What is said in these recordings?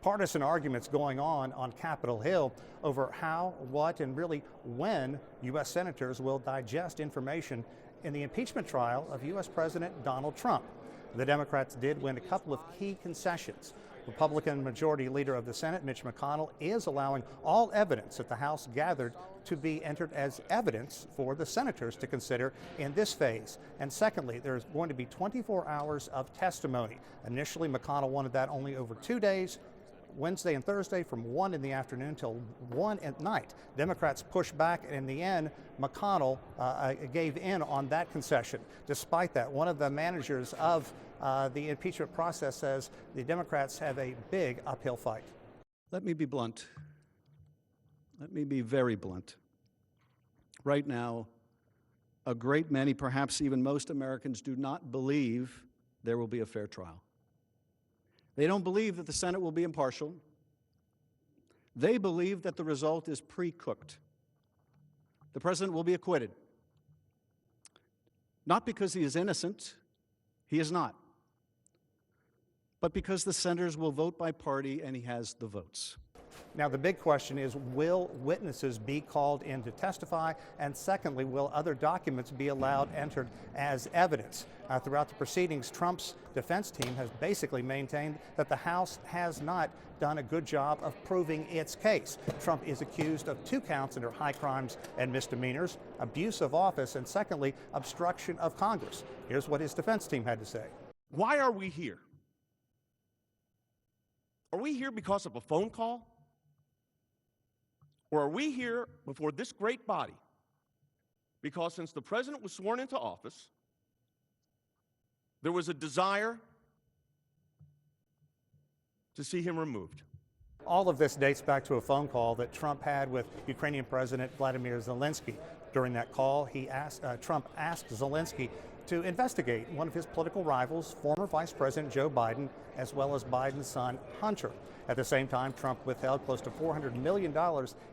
Partisan arguments going on Capitol Hill over how, what, and really when U.S. senators will digest information in the impeachment trial of U.S. President Donald Trump. The Democrats did win a couple of key concessions. Republican Majority Leader of the Senate, Mitch McConnell, is allowing all evidence that the House gathered to be entered as evidence for the senators to consider in this phase. And secondly, there's going to be 24 hours of testimony. Initially, McConnell wanted that only over 2 days. Wednesday and Thursday from 1 in the afternoon till 1 at night. Democrats pushed back, and in the end, McConnell gave in on that concession. Despite that, one of the managers of the impeachment process says the Democrats have a big uphill fight. Let me be blunt. Let me be very blunt. Right now, a great many, perhaps even most Americans, do not believe there will be a fair trial. They don't believe that the Senate will be impartial. They believe that the result is pre-cooked. The president will be acquitted. Not because he is innocent, he is not, but because the senators will vote by party and he has the votes. Now, the big question is, will witnesses be called in to testify? And secondly, will other documents be allowed entered as evidence? Throughout the proceedings, Trump's defense team has basically maintained that the House has not done a good job of proving its case. Trump is accused of 2 counts under high crimes and misdemeanors, abuse of office, and secondly, obstruction of Congress. Here's what his defense team had to say. Why are we here? Are we here because of a phone call? Or are we here before this great body because since the president was sworn into office, there was a desire to see him removed? All of this dates back to a phone call that Trump had with Ukrainian President Vladimir Zelensky. During that call, Trump asked Zelensky to investigate one of his political rivals, former Vice President Joe Biden, as well as Biden's son, Hunter. At the same time, Trump withheld close to $400 million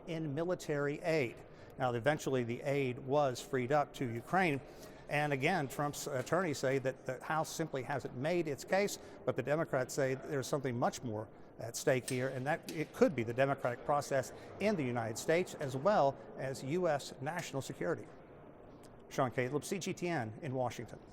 in military aid. Now, eventually, the aid was freed up to Ukraine. And again, Trump's attorneys say that the House simply hasn't made its case, but the Democrats say there's something much more at stake here, and that it could be the democratic process in the United States as well as U.S. national security. Sean Caleb, CGTN in Washington.